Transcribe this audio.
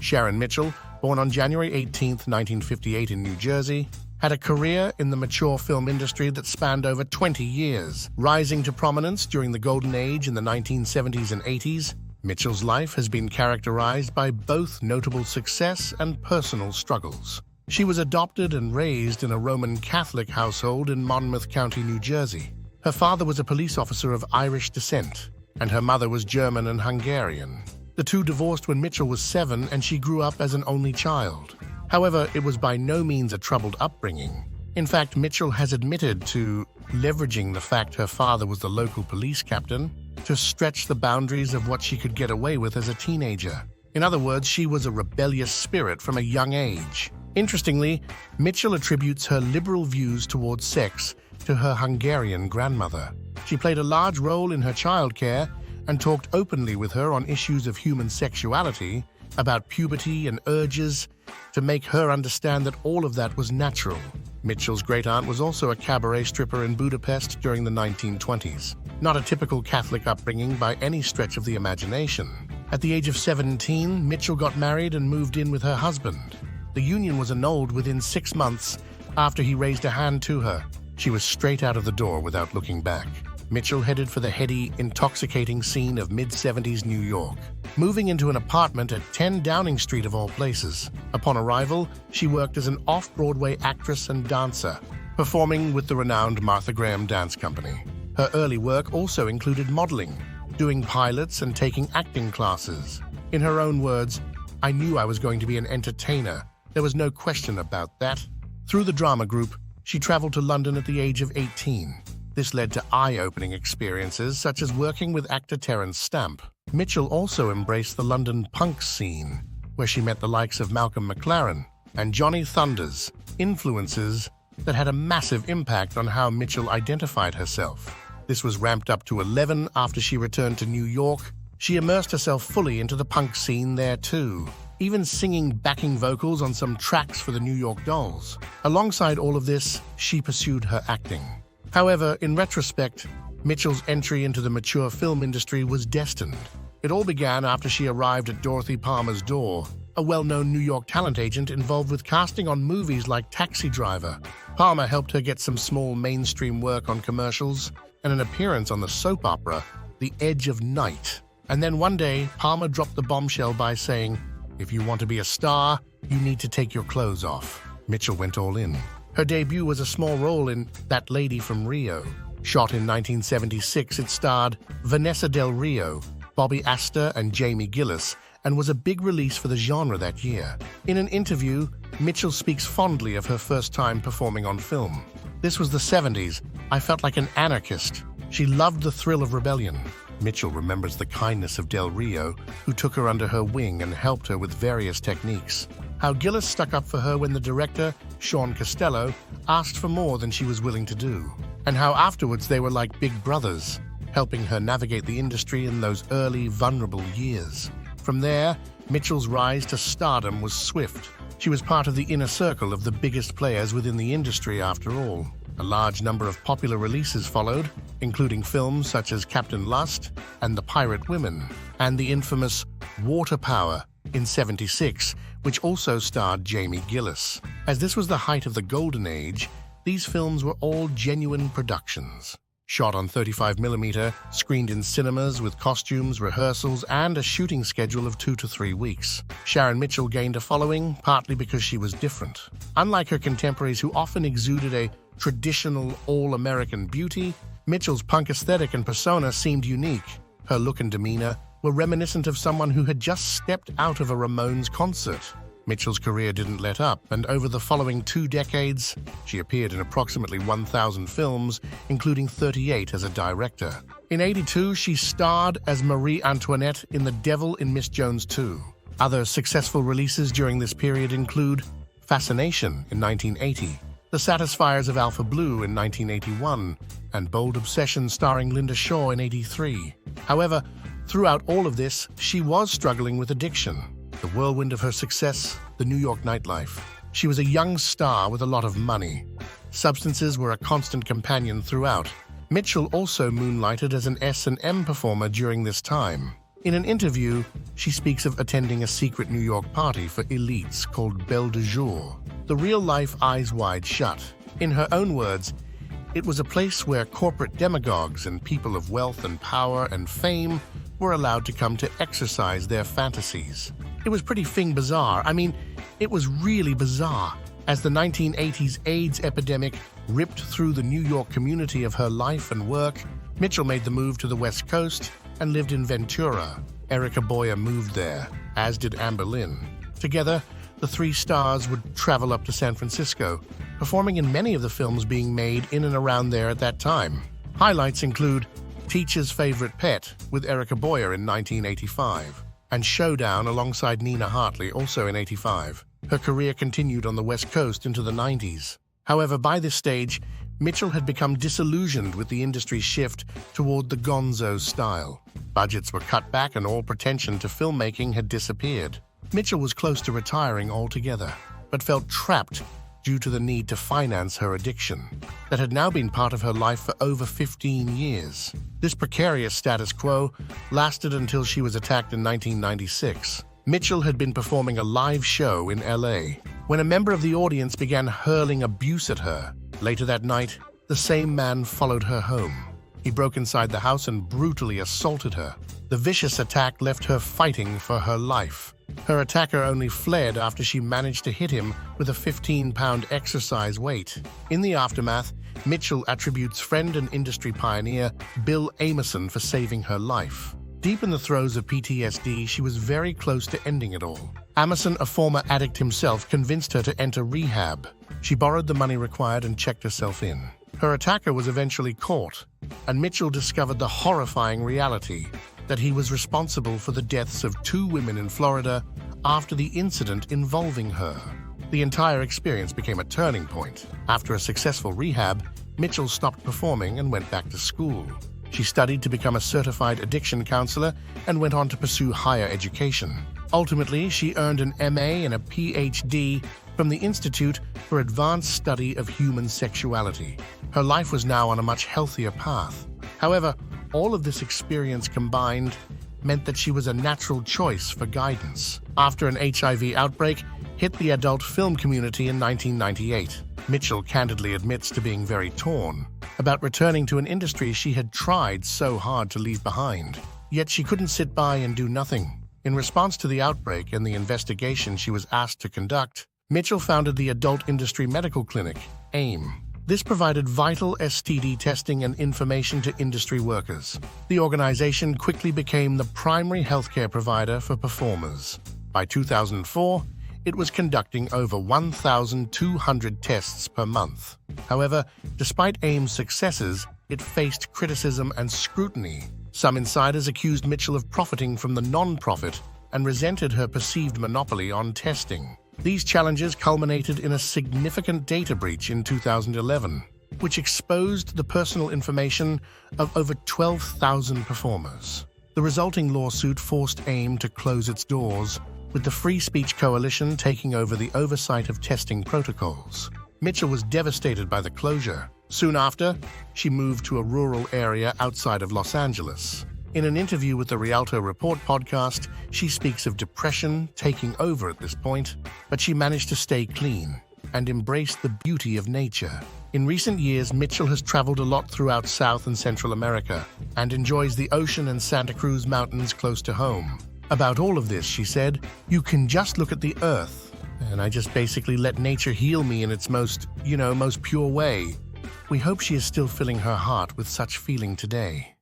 Sharon Mitchell, born on January 18, 1958 in New Jersey, had a career in the mature film industry that spanned over 20 years. Rising to prominence during the golden age in the 1970s and 80s, Mitchell's life has been characterized by both notable success and personal struggles. She was adopted and raised in a Roman Catholic household in Monmouth County, New Jersey. Her father was a police officer of Irish descent, and her mother was German and Hungarian. The two divorced when Mitchell was 7, and she grew up as an only child. However, it was by no means a troubled upbringing. In fact, Mitchell has admitted to leveraging the fact her father was the local police captain to stretch the boundaries of what she could get away with as a teenager. In other words, she was a rebellious spirit from a young age. Interestingly, Mitchell attributes her liberal views towards sex to her Hungarian grandmother. She played a large role in her childcare and talked openly with her on issues of human sexuality, about puberty and urges, to make her understand that all of that was natural. Mitchell's great-aunt was also a cabaret stripper in Budapest during the 1920s. Not a typical Catholic upbringing by any stretch of the imagination. At the age of 17, Mitchell got married and moved in with her husband. The union was annulled within 6 months after he raised a hand to her. She was straight out of the door without looking back. Mitchell headed for the heady, intoxicating scene of mid-70s New York, moving into an apartment at 10 Downing Street of all places. Upon arrival, she worked as an off-Broadway actress and dancer, performing with the renowned Martha Graham Dance Company. Her early work also included modeling, doing pilots and taking acting classes. In her own words, "I knew I was going to be an entertainer. There was no question about that." Through the drama group, she traveled to London at the age of 18. This led to eye-opening experiences such as working with actor Terence Stamp. Mitchell also embraced the London punk scene, where she met the likes of Malcolm McLaren and Johnny Thunders, influences that had a massive impact on how Mitchell identified herself. This was ramped up to 11 after she returned to New York. She immersed herself fully into the punk scene there too, even singing backing vocals on some tracks for the New York Dolls. Alongside all of this, she pursued her acting. However, in retrospect, Mitchell's entry into the mature film industry was destined. It all began after she arrived at Dorothy Palmer's door, a well-known New York talent agent involved with casting on movies like Taxi Driver. Palmer helped her get some small mainstream work on commercials and an appearance on the soap opera The Edge of Night. And then one day, Palmer dropped the bombshell by saying, "If you want to be a star, you need to take your clothes off." Mitchell went all in. Her debut was a small role in That Lady from Rio. Shot in 1976, it starred Vanessa Del Rio, Bobby Astor, and Jamie Gillis, and was a big release for the genre that year. In an interview, Mitchell speaks fondly of her first time performing on film. "This was the 70s. I felt like an anarchist." She loved the thrill of rebellion. Mitchell remembers the kindness of Del Rio, who took her under her wing and helped her with various techniques. How Gillis stuck up for her when the director, Sean Costello, asked for more than she was willing to do. And how afterwards they were like big brothers, helping her navigate the industry in those early, vulnerable years. From there, Mitchell's rise to stardom was swift. She was part of the inner circle of the biggest players within the industry after all. A large number of popular releases followed, including films such as Captain Lust and The Pirate Women, and the infamous Water Power in '76, which also starred Jamie Gillis. As this was the height of the golden age, these films were all genuine productions. Shot on 35mm, screened in cinemas with costumes, rehearsals, and a shooting schedule of 2 to 3 weeks. Sharon Mitchell gained a following, partly because she was different. Unlike her contemporaries who often exuded a traditional all-American beauty, Mitchell's punk aesthetic and persona seemed unique. Her look and demeanor were reminiscent of someone who had just stepped out of a Ramones concert. Mitchell's career didn't let up, and over the following 2 decades, she appeared in approximately 1,000 films, including 38 as a director. In '82, she starred as Marie Antoinette in The Devil in Miss Jones 2. Other successful releases during this period include Fascination in 1980, The Satisfiers of Alpha Blue in 1981, and Bold Obsession starring Linda Shaw in '83. However, throughout all of this, she was struggling with addiction. The whirlwind of her success, the New York nightlife. She was a young star with a lot of money. Substances were a constant companion throughout. Mitchell also moonlighted as an S&M performer during this time. In an interview, she speaks of attending a secret New York party for elites called Belle de Jour, the real-life Eyes Wide Shut. In her own words, it was a place where corporate demagogues and people of wealth and power and fame were allowed to come to exercise their fantasies. It was pretty bizarre. It was really bizarre. As the 1980s AIDS epidemic ripped through the New York community of her life and work, Mitchell made the move to the West Coast and lived in Ventura. Erica Boyer moved there, as did Amber Lynn. Together, the three stars would travel up to San Francisco, performing in many of the films being made in and around there at that time. Highlights include Teacher's Favorite Pet with Erica Boyer in 1985, and Showdown alongside Nina Hartley, also in '85. Her career continued on the West Coast into the 90s. However, by this stage, Mitchell had become disillusioned with the industry's shift toward the gonzo style. Budgets were cut back and all pretension to filmmaking had disappeared. Mitchell was close to retiring altogether, but felt trapped due to the need to finance her addiction that had now been part of her life for over 15 years. This precarious status quo lasted until she was attacked in 1996. Mitchell had been performing a live show in LA when a member of the audience began hurling abuse at her. Later that night, the same man followed her home. He broke inside the house and brutally assaulted her. The vicious attack left her fighting for her life. Her attacker only fled after she managed to hit him with a 15-pound exercise weight. In the aftermath, Mitchell attributes friend and industry pioneer Bill Amerson for saving her life. Deep in the throes of PTSD, she was very close to ending it all. Amerson, a former addict himself, convinced her to enter rehab. She borrowed the money required and checked herself in. Her attacker was eventually caught, and Mitchell discovered the horrifying reality that he was responsible for the deaths of 2 women in Florida after the incident involving her. The entire experience became a turning point. After a successful rehab, Mitchell stopped performing and went back to school. She studied to become a certified addiction counselor and went on to pursue higher education. Ultimately, she earned an MA and a PhD from the Institute for Advanced Study of Human Sexuality. Her life was now on a much healthier path. However, all of this experience combined meant that she was a natural choice for guidance. After an HIV outbreak hit the adult film community in 1998, Mitchell candidly admits to being very torn about returning to an industry she had tried so hard to leave behind. Yet she couldn't sit by and do nothing. In response to the outbreak and the investigation she was asked to conduct, Mitchell founded the Adult Industry Medical Clinic, AIM. This provided vital STD testing and information to industry workers. The organization quickly became the primary healthcare provider for performers. By 2004, it was conducting over 1,200 tests per month. However, despite AIM's successes, it faced criticism and scrutiny. Some insiders accused Mitchell of profiting from the non-profit and resented her perceived monopoly on testing. These challenges culminated in a significant data breach in 2011, which exposed the personal information of over 12,000 performers. The resulting lawsuit forced AIM to close its doors, with the Free Speech Coalition taking over the oversight of testing protocols. Mitchell was devastated by the closure. Soon after, she moved to a rural area outside of Los Angeles. In an interview with the Rialto Report podcast, she speaks of depression taking over at this point, but she managed to stay clean and embrace the beauty of nature. In recent years, Mitchell has traveled a lot throughout South and Central America and enjoys the ocean and Santa Cruz Mountains close to home. About all of this, she said, "You can just look at the earth, and I just basically let nature heal me in its most pure way." We hope she is still filling her heart with such feeling today.